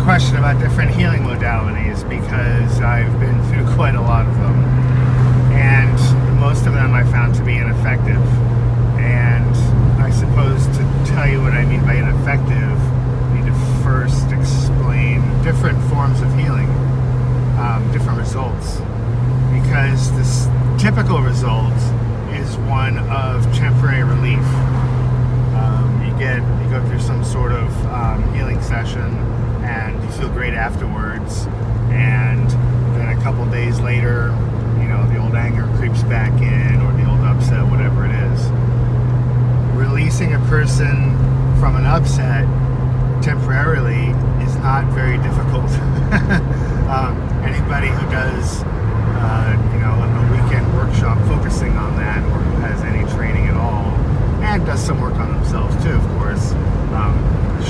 question about different healing modalities because I've been through quite a lot of them, and most of them I found to be ineffective. And I suppose to tell you what I mean by ineffective, I need to first explain different forms of healing, different results, because this typical result is one of temporary relief. You go through some sort of healing session and you feel great afterwards, and then a couple days later, the old anger creeps back in, or the old upset, whatever it is. Releasing a person from an upset temporarily is not very difficult. Anybody who does a weekend workshop focusing on that, or who has any training at all, and does some work on themselves too, of course,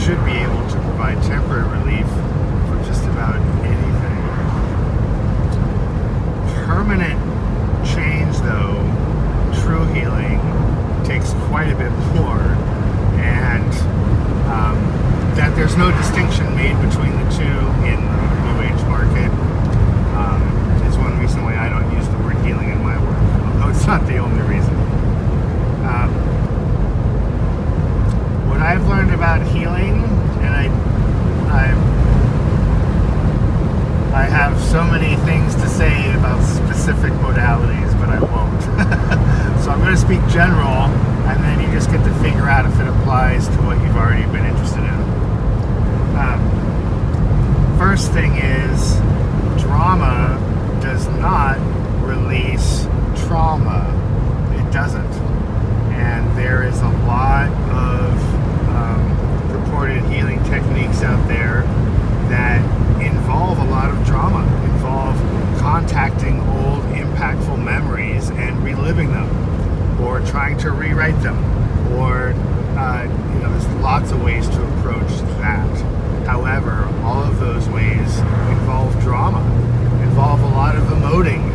should be able to provide temporary relief for just about anything. Permanent change, though, true healing, takes quite a bit more, and that there's no distinction made between the two in the New Age market is one reason why I don't use the word healing in my work, although it's not the only reason. What I've learned about healing, and I have so many things to say about specific modalities, but I won't. So I'm going to speak general, and then you just get to figure out if it applies to what you've already been interested in. First thing is, drama does not release trauma. It doesn't. And there is a lot of purported healing techniques out there that involve a lot of trauma, involve contacting old impactful memories and reliving them, or trying to rewrite them, or there's lots of ways to approach that. However, all of those ways involve drama, involve a lot of emoting,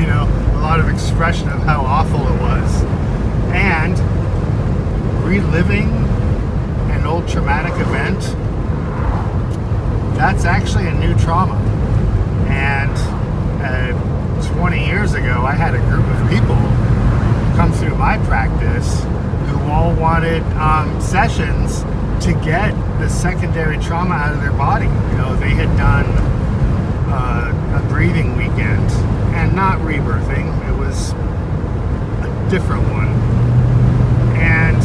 a lot of expression of how awful it was, and reliving an old traumatic event. That's actually a new trauma. And 20 years ago, I had a group of people come through my practice who all wanted sessions to get the secondary trauma out of their body. They had done a breathing weekend, and not rebirthing, it was a different one. And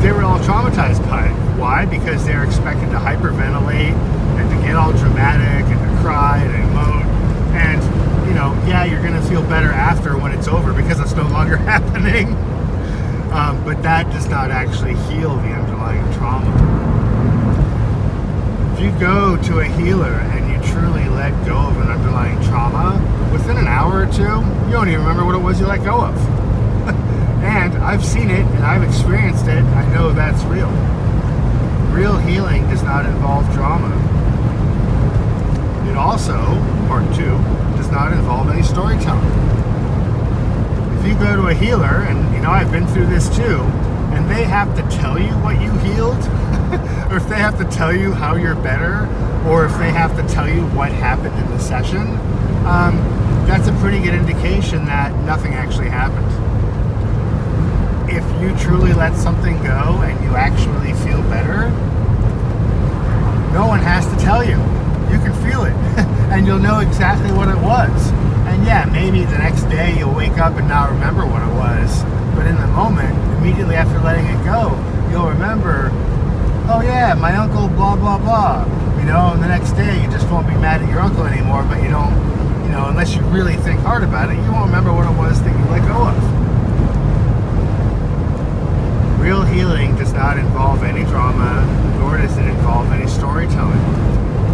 they were all traumatized by it. Why? Because they're expected to hyperventilate and to get all dramatic and to cry and emote. And, you're going to feel better after when it's over because it's no longer happening. But that does not actually heal the underlying trauma. If you go to a healer and you truly let go of an underlying trauma, within an hour or two, you don't even remember what it was you let go of. And I've seen it and I've experienced it. I know that's real. Real healing does not involve drama. It also, part two, does not involve any storytelling. If you go to a healer, and I've been through this too, and they have to tell you what you healed, or if they have to tell you how you're better, or if they have to tell you what happened in the session, that's a pretty good indication that nothing actually happened. If you truly let something go and you actually feel better, no one has to tell you. You can feel it, and you'll know exactly what it was. And yeah, maybe the next day you'll wake up and not remember what it was, but in the moment, immediately after letting it go, you'll remember, oh yeah, my uncle blah blah blah, and the next day you just won't be mad at your uncle anymore, but you don't, unless you really think hard about it, you won't remember what it was that you let go of. Real healing does not involve any drama, nor does it involve any storytelling.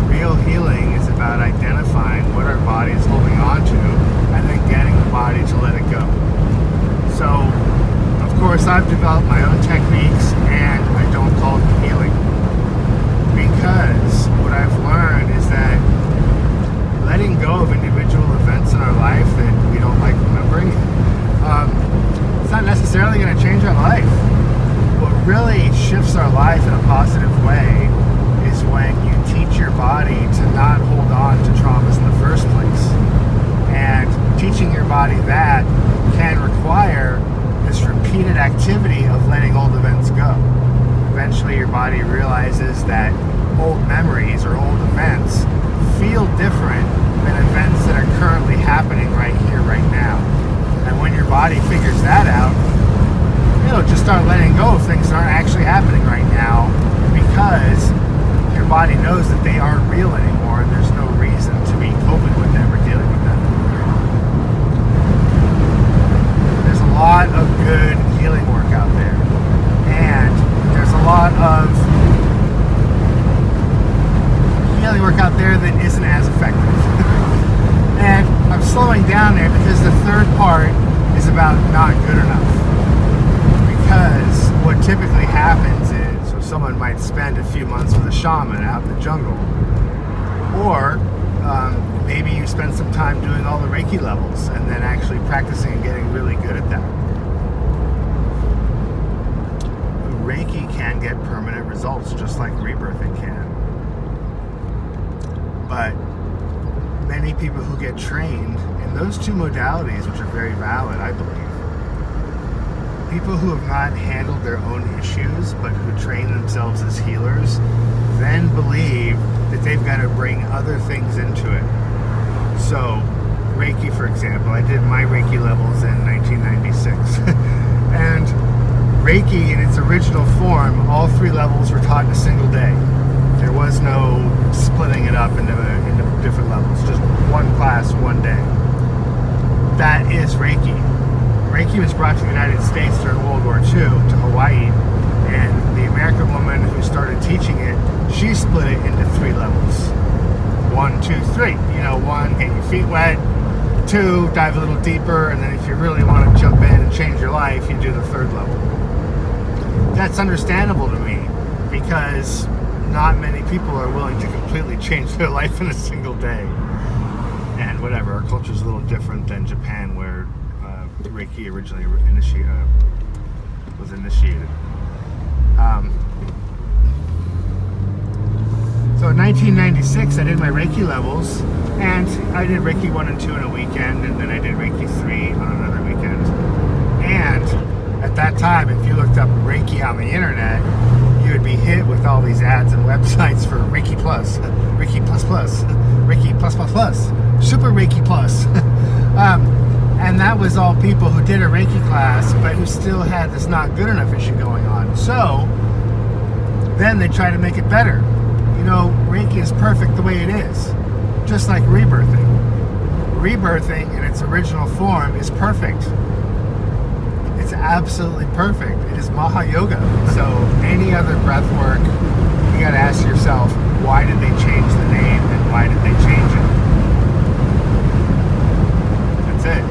Real healing is about identifying what our body is holding on to and then getting the body to let it go. So, of course, I've developed my own techniques, and I don't call them healing. Because what I've learned is that letting go of individual events in our life that we don't like remembering, it's not necessarily going to change our life. What really shifts our life in a positive way is when you teach your body to not hold on to traumas in the first place. And teaching your body that can require this repeated activity of letting old events go. Eventually your body realizes that old memories or old events feel different than events that are currently happening right here, right now. And when your body figures that out, it'll just start letting go of things that aren't actually happening right now, because your body knows that they aren't real anymore and there's no reason to be coping with them or dealing with them. There's a lot of good healing work out there, and there's a lot of healing work out there that isn't as effective. And I'm slowing down there because the third part is about not good enough. Because what typically happens is, so someone might spend a few months with a shaman out in the jungle, or maybe you spend some time doing all the Reiki levels and then actually practicing and getting really good at that. Reiki can get permanent results, just like rebirthing can. But many people who get trained in those two modalities, which are very valid, I believe, people who have not handled their own issues but who train themselves as healers then believe that they've got to bring other things into it. So Reiki, for example, I did my Reiki levels in 1996 and Reiki in its original form, all 3 levels were taught in a single day. There was no splitting it up into different levels, just one class, one day. That is Reiki. Reiki was brought to the United States during World War II to Hawaii, and the American woman who started teaching it, she split it into 3 levels. 1, 2, 3. 1, get your feet wet. 2, dive a little deeper, and then if you really want to jump in and change your life, you do the 3rd level. That's understandable to me, because not many people are willing to completely change their life in a single day. And whatever, our culture's a little different than Japan, where Reiki originally was initiated. So in 1996, I did my Reiki levels, and I did Reiki 1 and 2 in a weekend, and then I did Reiki 3 on another weekend. And at that time, if you looked up Reiki on the internet, you would be hit with all these ads and websites for Reiki Plus, Reiki Plus Plus, Reiki Plus Plus Plus, Super Reiki Plus. And that was all people who did a Reiki class, but who still had this not good enough issue going on. So then they try to make it better. Reiki is perfect the way it is, just like rebirthing. Rebirthing in its original form is perfect. It's absolutely perfect. It is Maha Yoga. So any other breath work, you got to ask yourself, why did they change the name and why did they change it? That's it.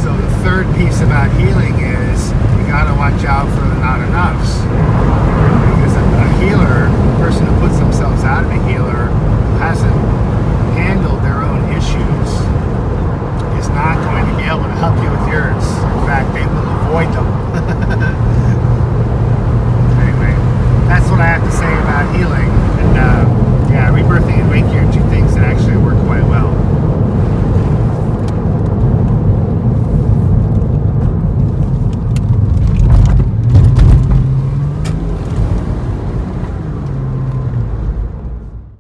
So the third piece about healing is you got to watch out for the not enoughs. Because a healer, a person who puts themselves out of a healer, who hasn't handled their own issues, is not going to be able to help you with yours.